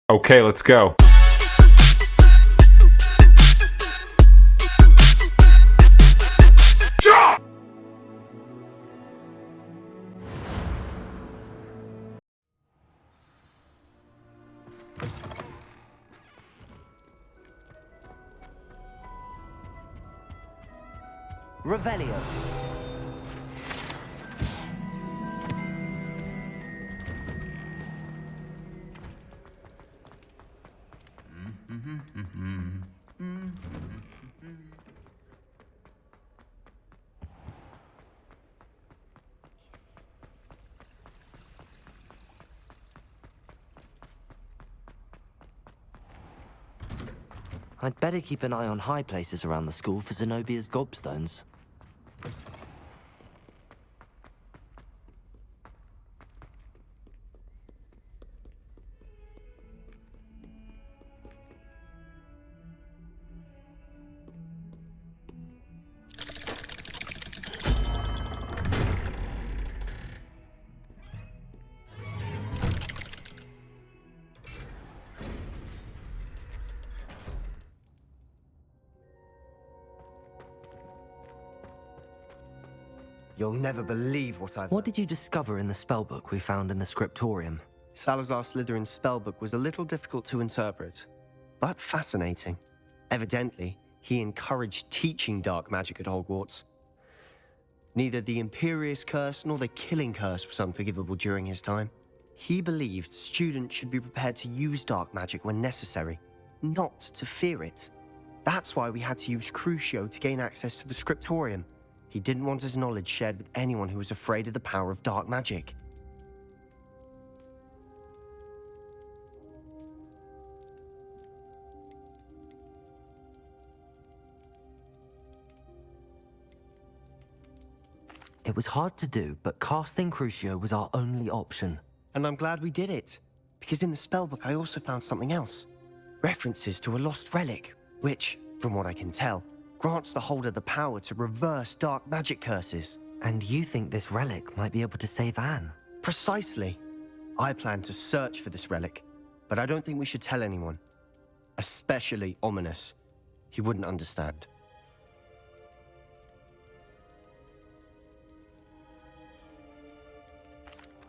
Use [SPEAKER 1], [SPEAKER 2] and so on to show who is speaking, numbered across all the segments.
[SPEAKER 1] Okay, let's go.
[SPEAKER 2] Revelio. I'd better keep an eye on high places around the school for Zenobia's gobstones.
[SPEAKER 3] You'll never believe what I've...
[SPEAKER 2] What did you discover in the spellbook we found in the scriptorium?
[SPEAKER 3] Salazar Slytherin's spellbook was a little difficult to interpret, but fascinating. Evidently, he encouraged teaching dark magic at Hogwarts. Neither the Imperious Curse nor the Killing Curse was unforgivable during his time. He believed students should be prepared to use dark magic when necessary, not to fear it. That's why we had to use Crucio to gain access to the scriptorium. He didn't want his knowledge shared with anyone who was afraid of the power of dark magic.
[SPEAKER 2] It was hard to do, but casting Crucio was our only option.
[SPEAKER 3] And I'm glad we did it, because in the spellbook I also found something else. References to a lost relic, which, from what I can tell, grants the holder the power to reverse dark magic curses.
[SPEAKER 2] And you think this relic might be able to save Anne?
[SPEAKER 3] Precisely. I plan to search for this relic, but I don't think we should tell anyone. Especially Ominous. He wouldn't understand.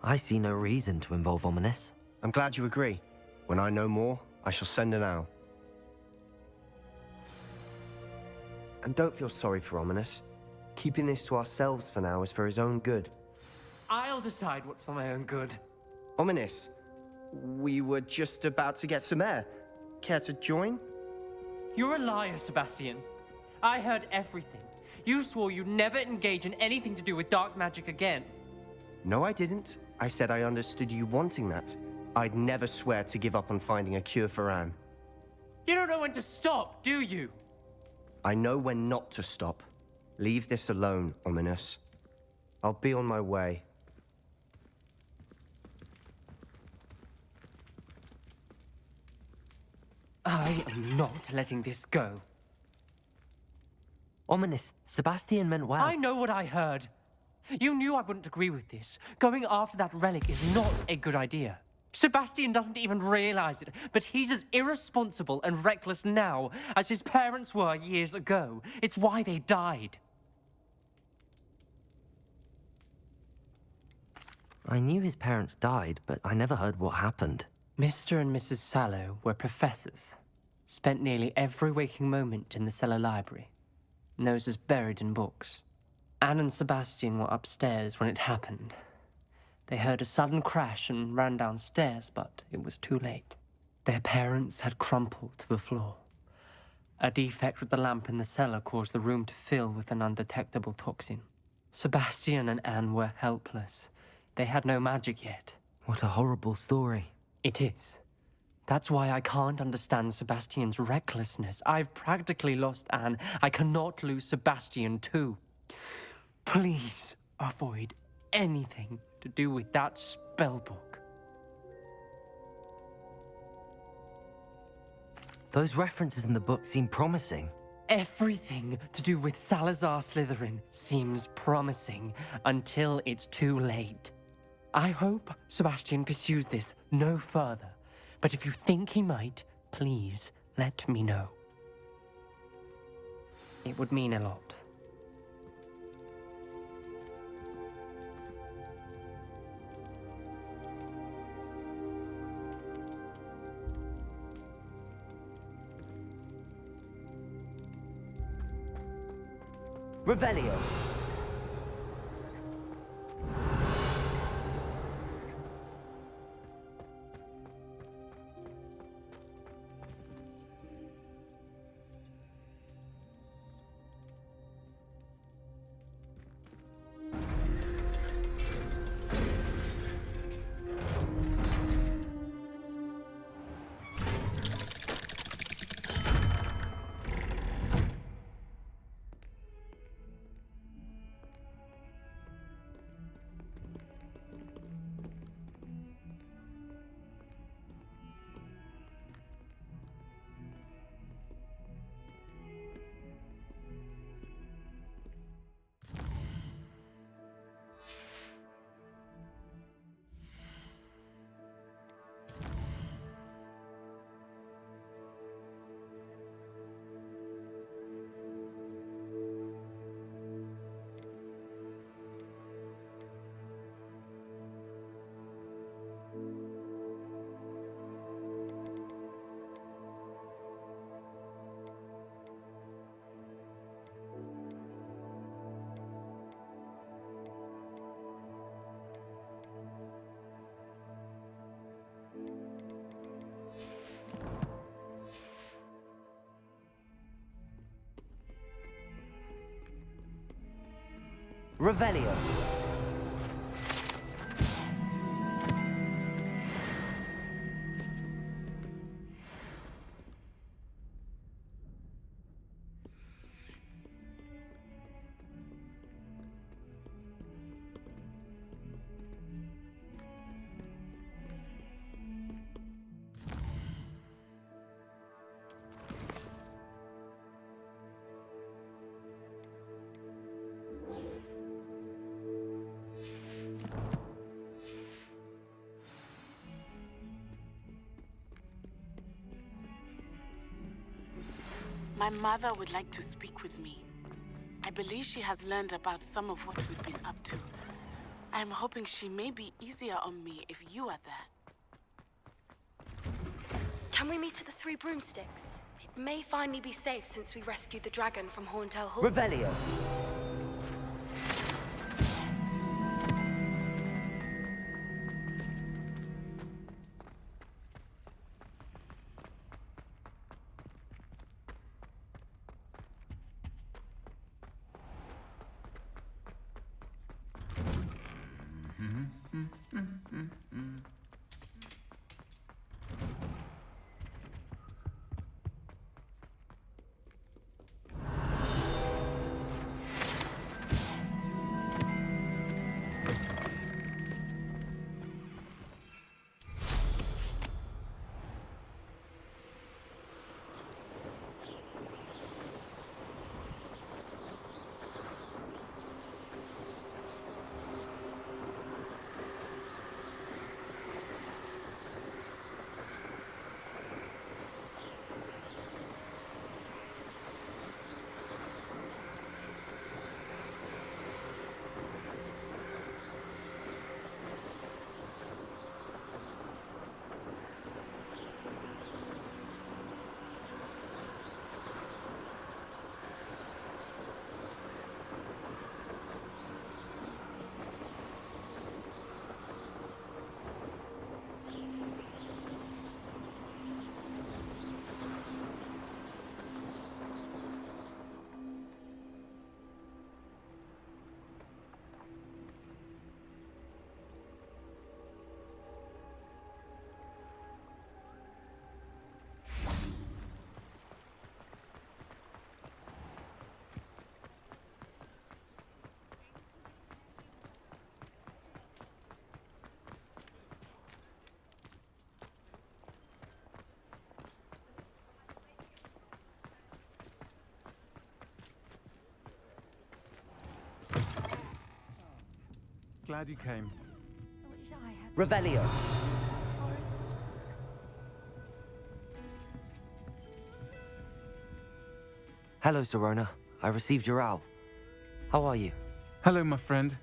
[SPEAKER 2] I see no reason to involve Ominous.
[SPEAKER 3] I'm glad you agree. When I know more, I shall send an owl. And don't feel sorry for Ominous. Keeping this to ourselves for now is for his own good.
[SPEAKER 4] I'll decide what's for my own good.
[SPEAKER 3] Ominous, we were just about to get some air. Care to join?
[SPEAKER 4] You're a liar, Sebastian. I heard everything. You swore you'd never engage in anything to do with dark magic again.
[SPEAKER 3] No, I didn't. I said I understood you wanting that. I'd never swear to give up on finding a cure for Anne.
[SPEAKER 4] You don't know when to stop, do you?
[SPEAKER 3] I know when not to stop. Leave this alone, Ominous. I'll be on my way.
[SPEAKER 4] I am not letting this go.
[SPEAKER 2] Ominous, Sebastian meant well.
[SPEAKER 4] I know what I heard. You knew I wouldn't agree with this. Going after that relic is not a good idea. Sebastian doesn't even realize it, but he's as irresponsible and reckless now as his parents were years ago. It's why they died.
[SPEAKER 2] I knew his parents died, but I never heard what happened.
[SPEAKER 4] Mr. and Mrs. Sallow were professors. Spent nearly every waking moment in the cellar library. Noses buried in books. Anne and Sebastian were upstairs when it happened. They heard a sudden crash and ran downstairs, but it was too late. Their parents had crumpled to the floor. A defect with the lamp in the cellar caused the room to fill with an undetectable toxin. Sebastian and Anne were helpless. They had no magic yet.
[SPEAKER 2] What a horrible story.
[SPEAKER 4] It is. That's why I can't understand Sebastian's recklessness. I've practically lost Anne. I cannot lose Sebastian too. Please avoid anything to do with that spellbook.
[SPEAKER 2] Those references in the book seem promising.
[SPEAKER 4] Everything to do with Salazar Slytherin seems promising until it's too late. I hope Sebastian pursues this no further, But if you think he might, please let me know. It would mean a lot.
[SPEAKER 2] Revelio. Revelio.
[SPEAKER 1] My mother would like to speak with me. I believe she has learned about some of what we've been up to. I am hoping she may be easier on me if you are there.
[SPEAKER 5] Can we meet at the Three Broomsticks? It may finally be safe since we rescued the dragon from Horntail Hall.
[SPEAKER 2] Revelio.
[SPEAKER 6] Glad you came.
[SPEAKER 2] Revelio. Hello, Serona. I received your owl. How are you?
[SPEAKER 6] Hello, my friend.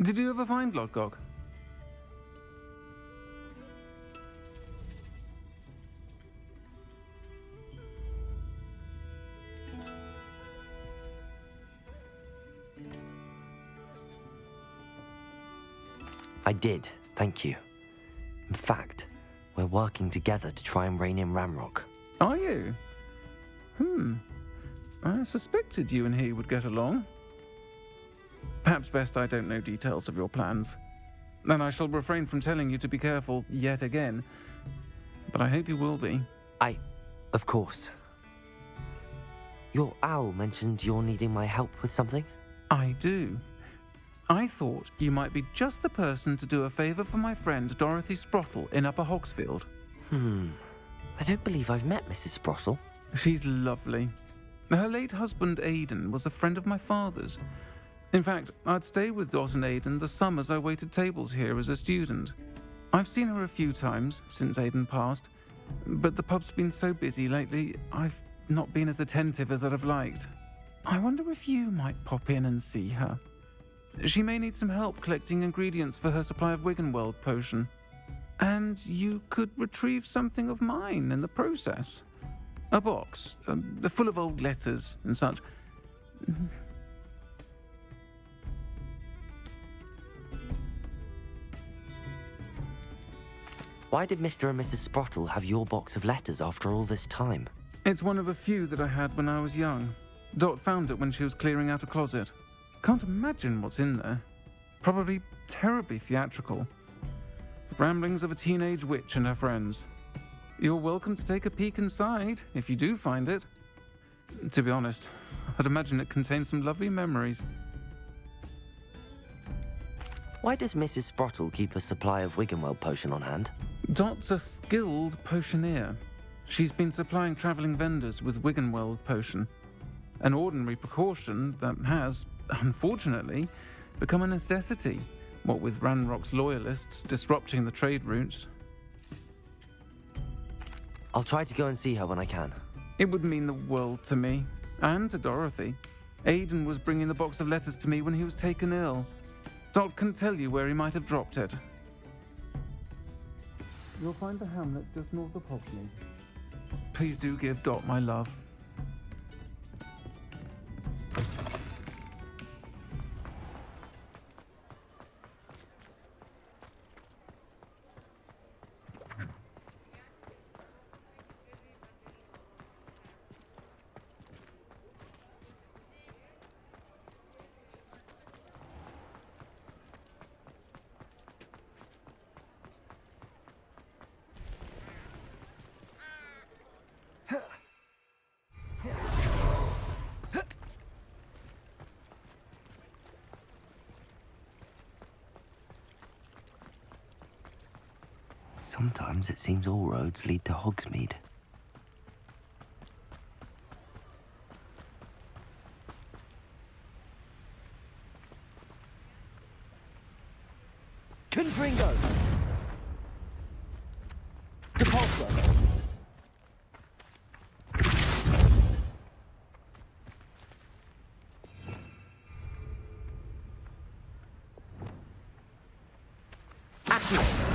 [SPEAKER 6] Did you ever find Lodgok?
[SPEAKER 2] I did, thank you. In fact, we're working together to try and rein in Ramrock.
[SPEAKER 6] Are you? I suspected you and he would get along. Perhaps best I don't know details of your plans. And I shall refrain from telling you to be careful yet again. But I hope you will be.
[SPEAKER 2] Of course. Your owl mentioned you're needing my help with something?
[SPEAKER 6] I do. I thought you might be just the person to do a favour for my friend Dorothy Sprottle in Upper Hogsfield.
[SPEAKER 2] I don't believe I've met Mrs. Sprottle.
[SPEAKER 6] She's lovely. Her late husband Aidan was a friend of my father's. In fact, I'd stay with Dot and Aidan the summers I waited tables here as a student. I've seen her a few times since Aidan passed, but the pub's been so busy lately, I've not been as attentive as I'd have liked. I wonder if you might pop in and see her. She may need some help collecting ingredients for her supply of Wiggenweld potion. And you could retrieve something of mine in the process. A box, full of old letters and such.
[SPEAKER 2] Why did Mr. and Mrs. Sprottle have your box of letters after all this time?
[SPEAKER 6] It's one of a few that I had when I was young. Dot found it when she was clearing out a closet. Can't imagine what's in there. Probably terribly theatrical. Ramblings of a teenage witch and her friends. You're welcome to take a peek inside, if you do find it. To be honest, I'd imagine it contains some lovely memories.
[SPEAKER 2] Why does Mrs. Sprottle keep a supply of Wiggenweld potion on hand?
[SPEAKER 6] Dot's a skilled potioneer. She's been supplying travelling vendors with Wiggenweld potion. An ordinary precaution that has, unfortunately, become a necessity, what with Ranrock's loyalists disrupting the trade routes.
[SPEAKER 2] I'll try to go and see her when I can.
[SPEAKER 6] It would mean the world to me, and to Dorothy. Aidan was bringing the box of letters to me when he was taken ill. Dot can tell you where he might have dropped it. You'll find the hamlet just north of Hogsmeade. Please do give Dot my love.
[SPEAKER 2] Sometimes it seems all roads lead to Hogsmeade. Confringo! Depulso! Accio!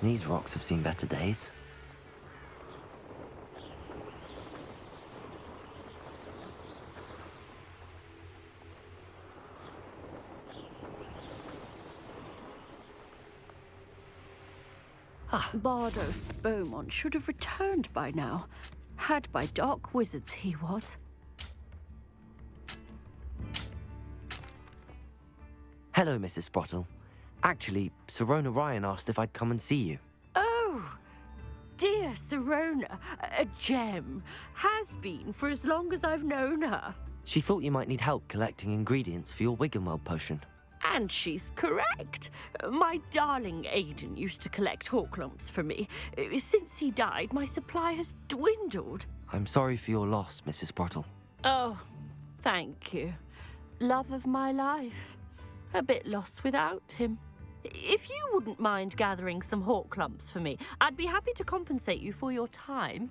[SPEAKER 2] These rocks have seen better days.
[SPEAKER 7] Bardo Beaumont should have returned by now. Had by dark wizards he was.
[SPEAKER 2] Hello, Mrs. Sprottle. Actually, Sirona Ryan asked if I'd come and see you.
[SPEAKER 7] Oh, dear Sirona, a gem. Has been for as long as I've known her.
[SPEAKER 2] She thought you might need help collecting ingredients for your Wiggenweld potion.
[SPEAKER 7] And she's correct. My darling Aiden used to collect Horklumps for me. Since he died, my supply has dwindled.
[SPEAKER 2] I'm sorry for your loss, Mrs. Sprottle.
[SPEAKER 7] Oh, thank you. Love of my life. A bit lost without him. If you wouldn't mind gathering some Horklumps for me, I'd be happy to compensate you for your time.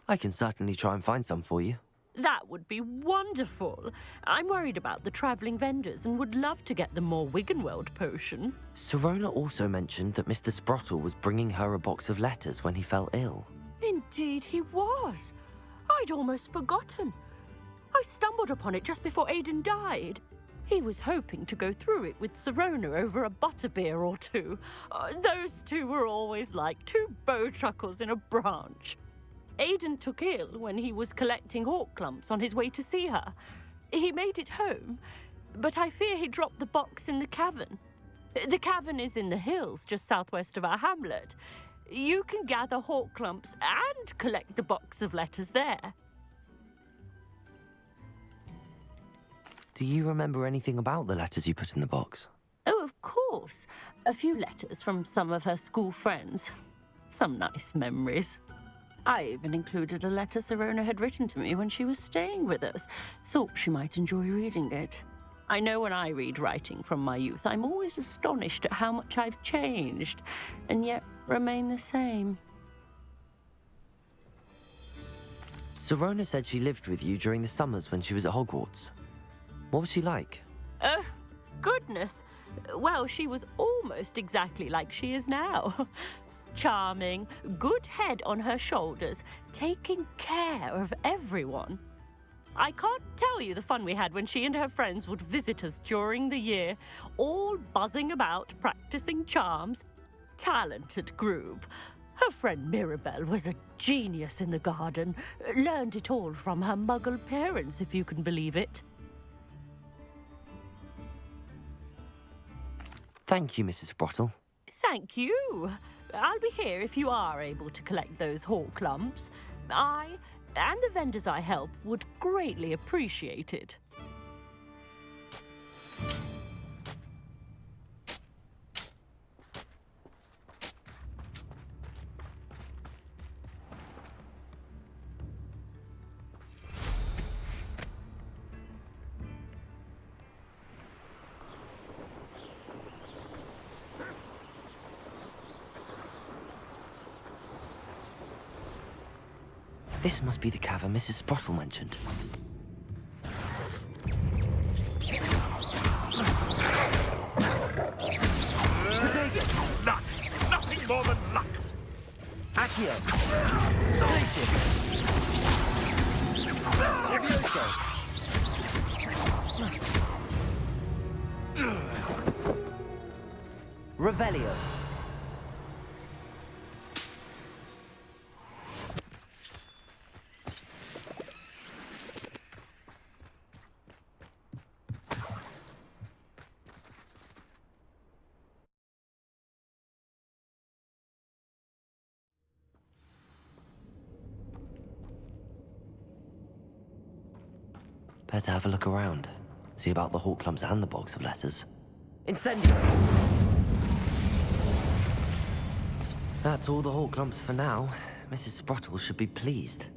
[SPEAKER 2] I can certainly try and find some for you.
[SPEAKER 7] That would be wonderful. I'm worried about the travelling vendors and would love to get them more Wiggenweld potion.
[SPEAKER 2] Sirona also mentioned that Mr. Sprottle was bringing her a box of letters when he fell ill.
[SPEAKER 7] Indeed he was. I'd almost forgotten. I stumbled upon it just before Aiden died. He was hoping to go through it with Sirona over a butterbeer or two. Those two were always like two bowtruckles in a branch. Aiden took ill when he was collecting Horklumps on his way to see her. He made it home, but I fear he dropped the box in the cavern. The cavern is in the hills just southwest of our hamlet. You can gather Horklumps and collect the box of letters there.
[SPEAKER 2] Do you remember anything about the letters you put in the box?
[SPEAKER 7] Oh, of course. A few letters from some of her school friends. Some nice memories. I even included a letter Sirona had written to me when she was staying with us. Thought she might enjoy reading it. I know when I read writing from my youth, I'm always astonished at how much I've changed, and yet remain the same.
[SPEAKER 2] Sirona said she lived with you during the summers when she was at Hogwarts. What was she like?
[SPEAKER 7] Oh, goodness. Well, she was almost exactly like she is now. Charming, good head on her shoulders, taking care of everyone. I can't tell you the fun we had when she and her friends would visit us during the year, all buzzing about, practicing charms. Talented group. Her friend Mirabelle was a genius in the garden. Learned it all from her muggle parents, if you can believe it.
[SPEAKER 2] Thank you, Mrs. Sprottle.
[SPEAKER 7] Thank you. I'll be here if you are able to collect those Horklumps. I and the vendors I help would greatly appreciate it.
[SPEAKER 2] This must be the cavern Mrs. Sprottle mentioned.
[SPEAKER 8] Luck! Nothing more than luck!
[SPEAKER 2] Accio! Glacius! Levioso! Revelio! Better have a look around. See about the Horklumps and the box of letters. Incendio! That's all the Horklumps for now. Mrs. Sprottle should be pleased.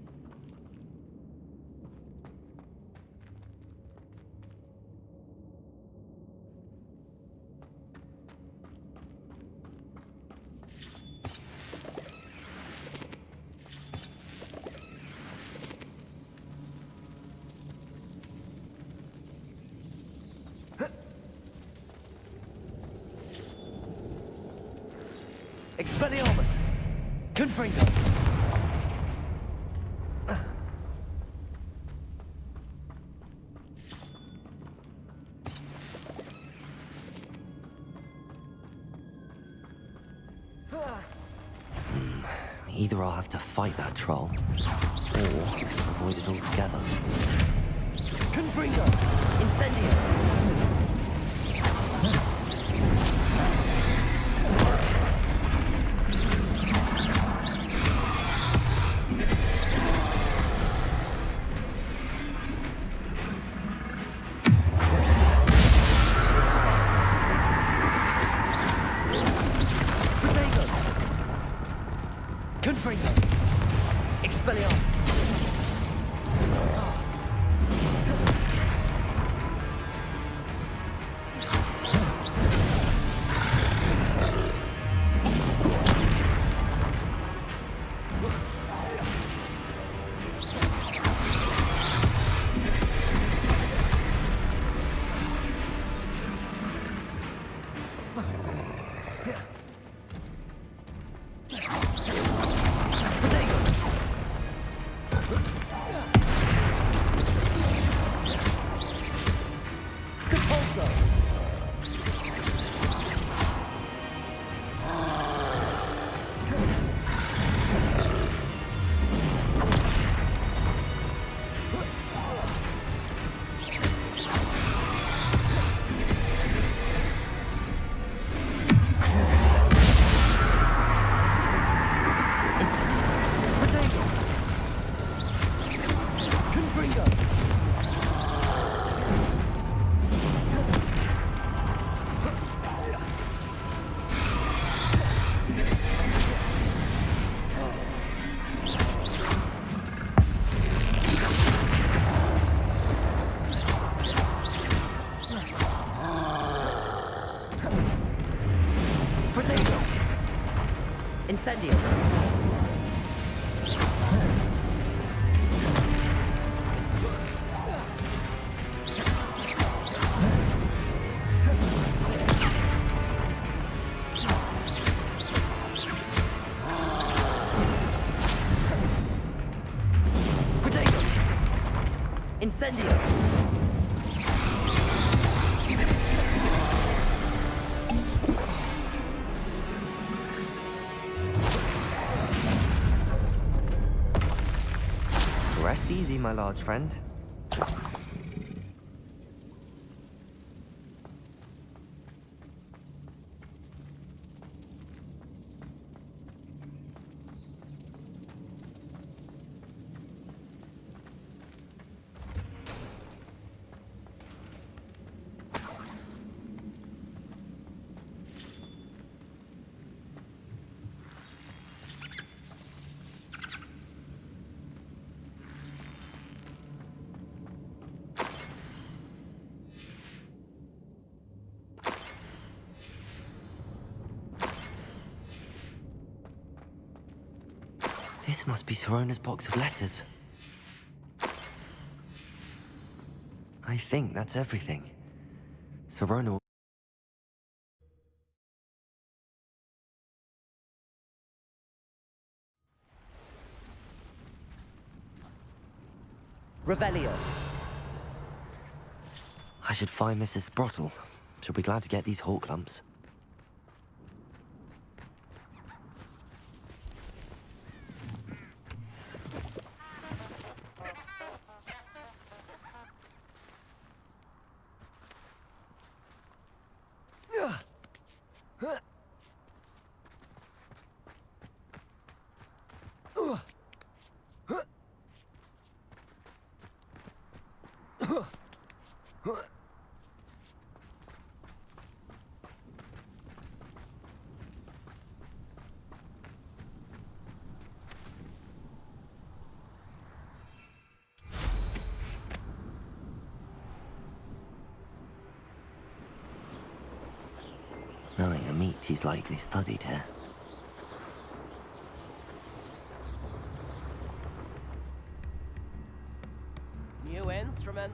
[SPEAKER 2] Expelliarmus! Confringo! Either I'll have to fight that troll, or avoid it altogether.
[SPEAKER 9] Confringo! Incendio! Confringo! Expelliarmus! Incendio! Potato! Incendio!
[SPEAKER 2] Rest easy, my large friend. This must be Sirona's box of letters. I think that's everything. Sirona...
[SPEAKER 9] Revelio.
[SPEAKER 2] I should find Mrs. Sprottle. She'll be glad to get these hawk lumps. Knowing a meat, he's likely studied here.
[SPEAKER 9] New instrument.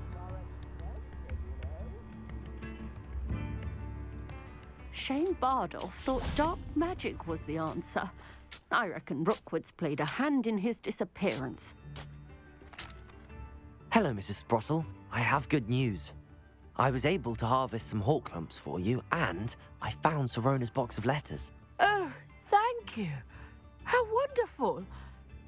[SPEAKER 7] Shane Bardolph thought dark magic was the answer. I reckon Rookwood's played a hand in his disappearance.
[SPEAKER 2] Hello, Mrs. Sprottle. I have good news. I was able to harvest some hawk lumps for you, and I found Sirona's box of letters.
[SPEAKER 7] Oh, thank you. How wonderful!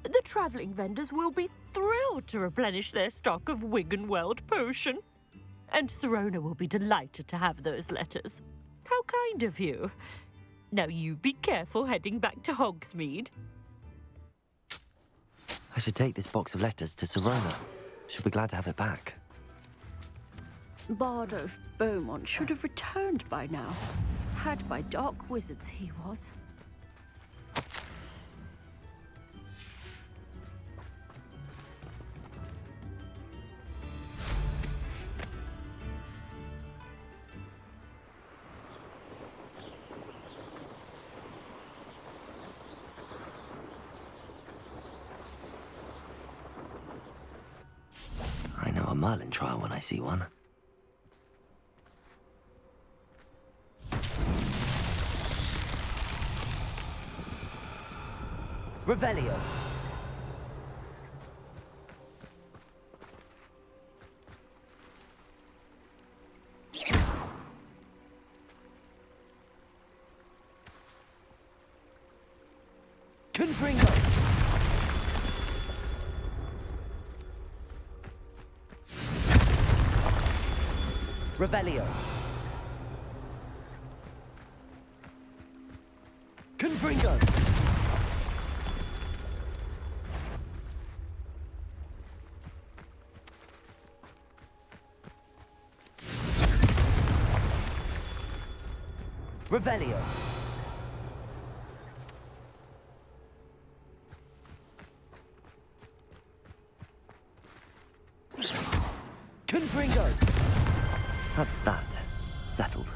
[SPEAKER 7] The travelling vendors will be thrilled to replenish their stock of Wiggenweld potion. And Sirona will be delighted to have those letters. How kind of you. Now you be careful heading back to Hogsmeade.
[SPEAKER 2] I should take this box of letters to Sirona. She'll be glad to have it back.
[SPEAKER 7] Bardo Beaumont should have returned by now. Had by dark wizards he was.
[SPEAKER 2] I know a Merlin trial when I see one.
[SPEAKER 9] Revelio. Confringo. Revelio. Confringo. Revelio. Confringo.
[SPEAKER 2] That's that. Settled.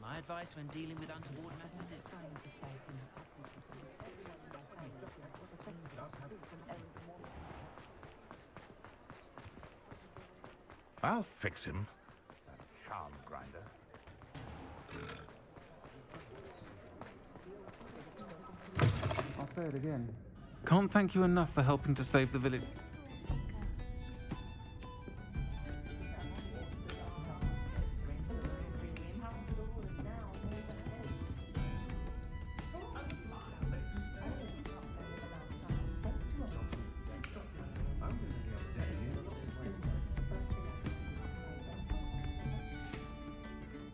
[SPEAKER 10] My advice when dealing with untoward matters is
[SPEAKER 8] I'll fix him. That charm grinder.
[SPEAKER 6] I'll say it again. Can't thank you enough for helping to save the village.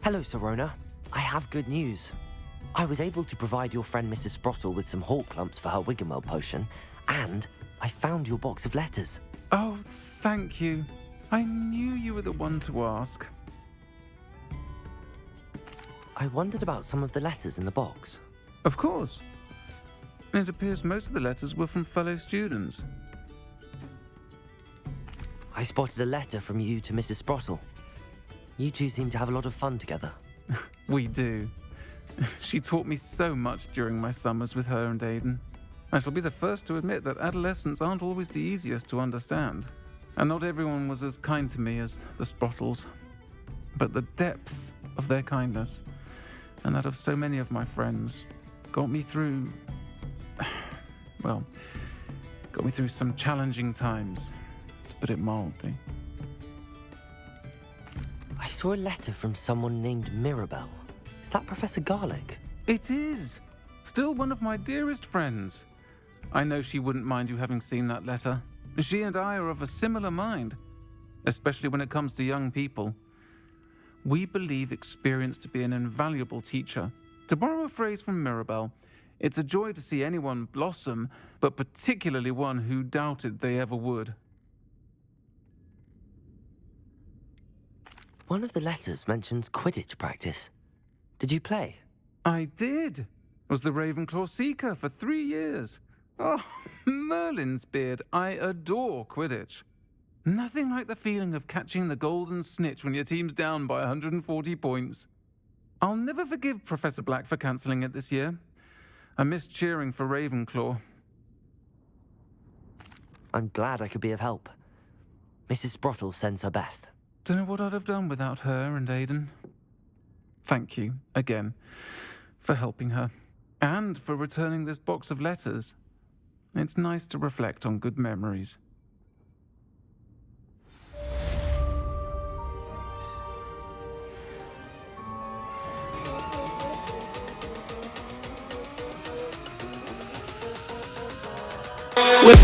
[SPEAKER 2] Hello, Sirona. I have good news. I was able to provide your friend Mrs. Sprottle with some hawk clumps for her Wiggenweld potion, and I found your box of letters.
[SPEAKER 6] Oh, thank you. I knew you were the one to ask.
[SPEAKER 2] I wondered about some of the letters in the box.
[SPEAKER 6] Of course. It appears most of the letters were from fellow students.
[SPEAKER 2] I spotted a letter from you to Mrs. Sprottle. You two seem to have a lot of fun together.
[SPEAKER 6] We do. She taught me so much during my summers with her and Aiden. I shall be the first to admit that adolescents aren't always the easiest to understand. And not everyone was as kind to me as the Sprottles. But the depth of their kindness, and that of so many of my friends, got me through... well, got me through some challenging times, to put it mildly.
[SPEAKER 2] I saw a letter from someone named Mirabelle. Is that Professor Garlic?
[SPEAKER 6] It is! Still one of my dearest friends. I know she wouldn't mind you having seen that letter. She and I are of a similar mind. especially when it comes to young people. We believe experience to be an invaluable teacher. To borrow a phrase from Mirabelle, it's a joy to see anyone blossom, but particularly one who doubted they ever would.
[SPEAKER 2] One of the letters mentions Quidditch practice. Did you play?
[SPEAKER 6] I did. Was the Ravenclaw Seeker for 3 years. Oh, Merlin's beard, I adore Quidditch. Nothing like the feeling of catching the golden snitch when your team's down by 140 points. I'll never forgive Professor Black for cancelling it this year. I missed cheering for Ravenclaw.
[SPEAKER 2] I'm glad I could be of help. Mrs. Sprottle sends her best.
[SPEAKER 6] Don't know what I'd have done without her and Aiden. Thank you, again, for helping her. And for returning this box of letters. It's nice to reflect on good memories.
[SPEAKER 11] With